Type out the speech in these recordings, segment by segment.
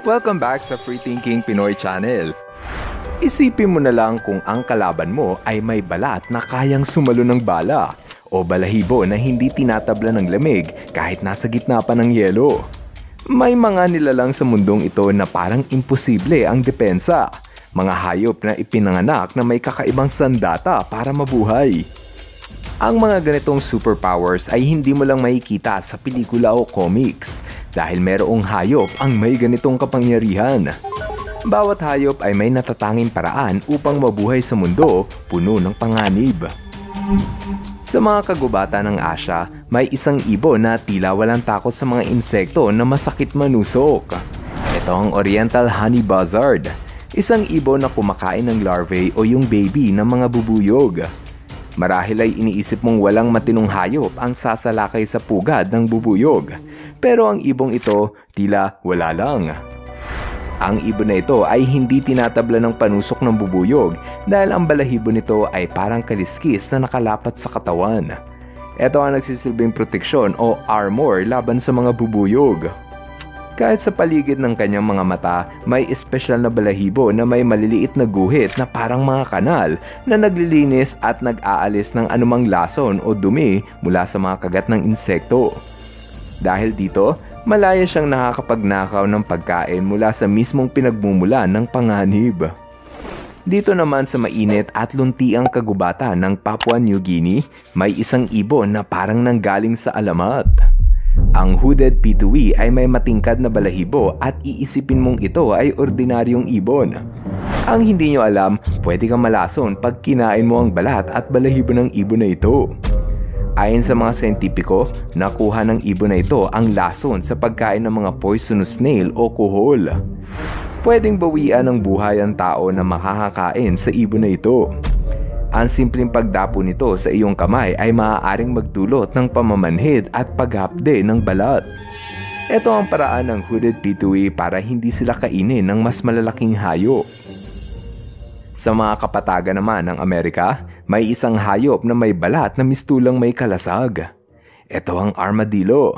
Welcome back sa Free Thinking Pinoy Channel. Isipin mo na lang kung ang kalaban mo ay may balat na kayang sumalo ng bala o balahibo na hindi tinatabla ng lamig kahit nasa gitna pa ng yelo. May mga nilalang sa mundong ito na parang imposible ang depensa. Mga hayop na ipinanganak na may kakaibang sandata para mabuhay. Ang mga ganitong superpowers ay hindi mo lang makikita sa pelikula o comics dahil merong hayop ang may ganitong kapangyarihan. Bawat hayop ay may natatanging paraan upang mabuhay sa mundo puno ng panganib. Sa mga kagubatan ng Asia, may isang ibon na tila walang takot sa mga insekto na masakit manusok. Ito ang Oriental Honey Buzzard, isang ibon na kumakain ng larvae o yung baby ng mga bubuyog. Marahil ay iniisip mong walang matinong hayop ang sasalakay sa pugad ng bubuyog, pero ang ibong ito tila wala lang. Ang ibon na ito ay hindi tinatabla ng panusok ng bubuyog dahil ang balahibo nito ay parang kaliskis na nakalapat sa katawan. Ito ang nagsisilbing proteksyon o armor laban sa mga bubuyog. Kahit sa paligid ng kanyang mga mata, may espesyal na balahibo na may maliliit na guhit na parang mga kanal na naglilinis at nag-aalis ng anumang lason o dumi mula sa mga kagat ng insekto. Dahil dito, malaya siyang nakakapagnakaw ng pagkain mula sa mismong pinagmumulan ng panganib. Dito naman sa mainit at luntiang kagubatan ng Papua New Guinea, may isang ibon na parang nanggaling sa alamat. Ang hooded pituwi ay may matingkad na balahibo at iisipin mong ito ay ordinaryong ibon. Ang hindi nyo alam, pwede kang malason pag kinain mo ang balat at balahibo ng ibon na ito. Ayon sa mga siyentipiko, nakuha ng ibon na ito ang lason sa pagkain ng mga poisonous snail o kuhol. Pwedeng bawian ng buhay ang tao na makakakain sa ibon na ito. Ang simpleng pagdapo nito sa iyong kamay ay maaaring magdulot ng pamamanhid at paghapde ng balat. Ito ang paraan ng hooded pituwi para hindi sila kainin ng mas malalaking hayop. Sa mga kapatagan naman ng Amerika, may isang hayop na may balat na mistulang may kalasag. Ito ang armadillo.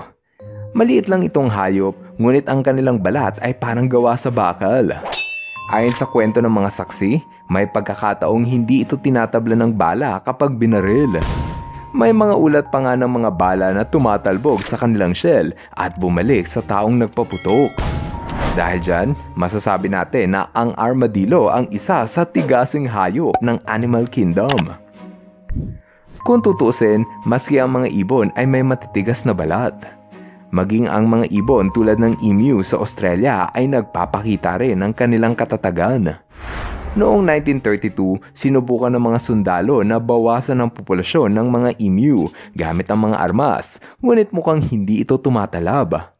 Maliit lang itong hayop, ngunit ang kanilang balat ay parang gawa sa bakal. Ayon sa kwento ng mga saksi, may pagkakataong hindi ito tinatabla ng bala kapag binaril. May mga ulat pa nga ng mga bala na tumatalbog sa kanilang shell at bumalik sa taong nagpaputok. Dahil dyan, masasabi natin na ang armadillo ang isa sa tigasing hayop ng animal kingdom. Kung tutusin, maski ang mga ibon ay may matitigas na balat. Maging ang mga ibon tulad ng emu sa Australia ay nagpapakita rin ng kanilang katatagan. Noong 1932, sinubukan ng mga sundalo na bawasan ang populasyon ng mga emu gamit ang mga armas, ngunit mukhang hindi ito tumatalab.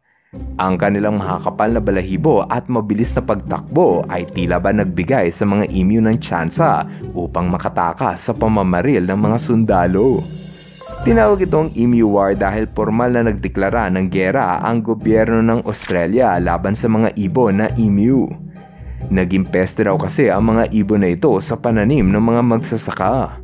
Ang kanilang makakapal na balahibo at mabilis na pagtakbo ay tila ba nagbigay sa mga emu ng tsansa upang makatakas sa pamamaril ng mga sundalo. Tinawag itong Emu War dahil formal na nagdeklara ng giyera ang gobyerno ng Australia laban sa mga ibon na emu. Naging peste raw kasi ang mga ibon na ito sa pananim ng mga magsasaka.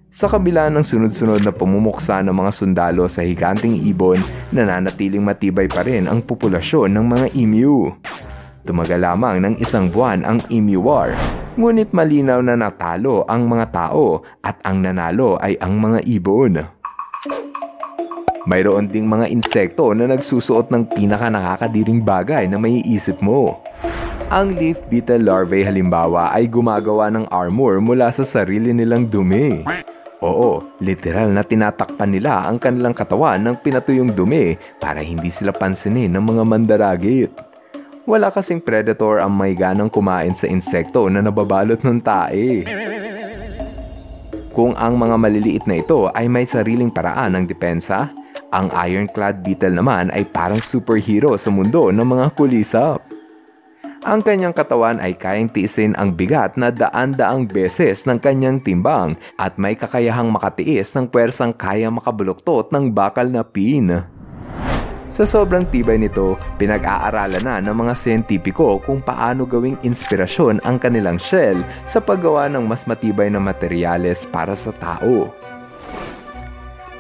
Sa kabila ng sunod-sunod na pamumuksa ng mga sundalo sa higanting ibon, nananatiling matibay pa rin ang populasyon ng mga emu. Tumagal lamang ng isang buwan ang Emu War, ngunit malinaw na natalo ang mga tao at ang nanalo ay ang mga ibon. Mayroon ding mga insekto na nagsusuot ng pinaka-nakakadiring bagay na maiisip mo. Ang leaf beetle larvae halimbawa ay gumagawa ng armor mula sa sarili nilang dumi. Oo, literal na tinatakpan nila ang kanilang katawan ng pinatuyong dumi para hindi sila pansinin ng mga mandaragit. Wala kasing predator ang may ganang kumain sa insekto na nababalot ng tae. Kung ang mga maliliit na ito ay may sariling paraan ng depensa, ang ironclad beetle naman ay parang superhero sa mundo ng mga kulisap. Ang kanyang katawan ay kayang tiisin ang bigat na daan-daang beses ng kanyang timbang at may kakayahang makatiis ng puwersang kaya makabuluktot ng bakal na pin. Sa sobrang tibay nito, pinag-aaralan na ng mga siyentipiko kung paano gawing inspirasyon ang kanilang shell sa paggawa ng mas matibay na materyales para sa tao.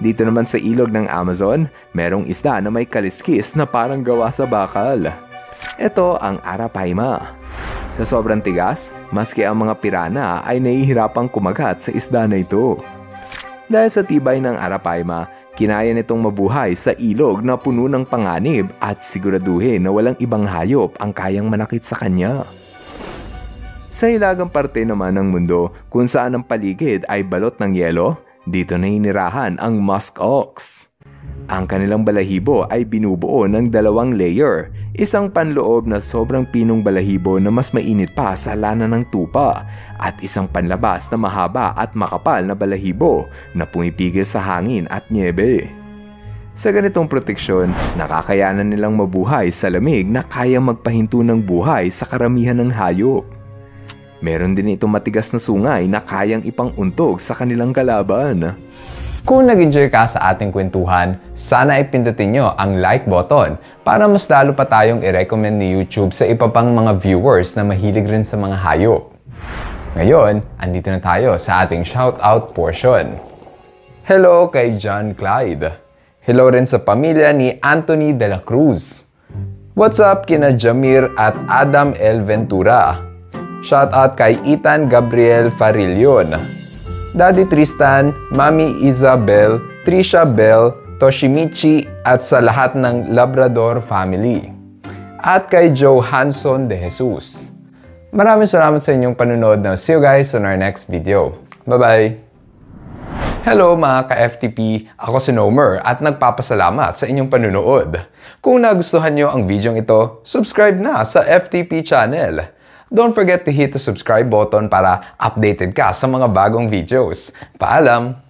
Dito naman sa ilog ng Amazon, merong isda na may kaliskis na parang gawa sa bakal. Ito ang Arapaima. Sa sobrang tigas, maski ang mga pirana ay nahihirapang kumagat sa isda na ito. Dahil sa tibay ng Arapaima, kinaya nitong mabuhay sa ilog na puno ng panganib at siguraduhin na walang ibang hayop ang kayang manakit sa kanya. Sa hilagang parte naman ng mundo kung saan ang paligid ay balot ng yelo, dito naninirahan ang musk ox. Ang kanilang balahibo ay binubuo ng 2 layer, isang panloob na sobrang pinong balahibo na mas mainit pa sa lana ng tupa at isang panlabas na mahaba at makapal na balahibo na pumipigil sa hangin at niebe. Sa ganitong proteksyon, nakakayanan nilang mabuhay sa lamig na kayang magpahinto ng buhay sa karamihan ng hayop. Meron din itong matigas na sungay na kayang ipang-untog sa kanilang kalaban. Kung nag-enjoy ka sa ating kwentuhan, sana ay pindutin nyo ang like button para mas lalo pa tayong i-recommend ni YouTube sa iba pang mga viewers na mahilig rin sa mga hayop. Ngayon, andito na tayo sa ating shoutout portion. Hello kay John Clyde. Hello rin sa pamilya ni Anthony de la Cruz. What's up kina Jamir at Adam L. Ventura. Shoutout kay Ethan Gabriel Farillon. Daddy Tristan, Mami Isabel, Trisha Bell, Toshimichi at sa lahat ng Labrador family. At kay Joe Hanson de Jesus. Maraming salamat sa inyong panunod na see you guys on our next video. Bye-bye! Hello mga ka-FTP! Ako si Nomer at nagpapasalamat sa inyong panunood. Kung nagustuhan nyo ang video ito, subscribe na sa FTP channel. Don't forget to hit the subscribe button para updated ka sa mga bagong videos. Paalam!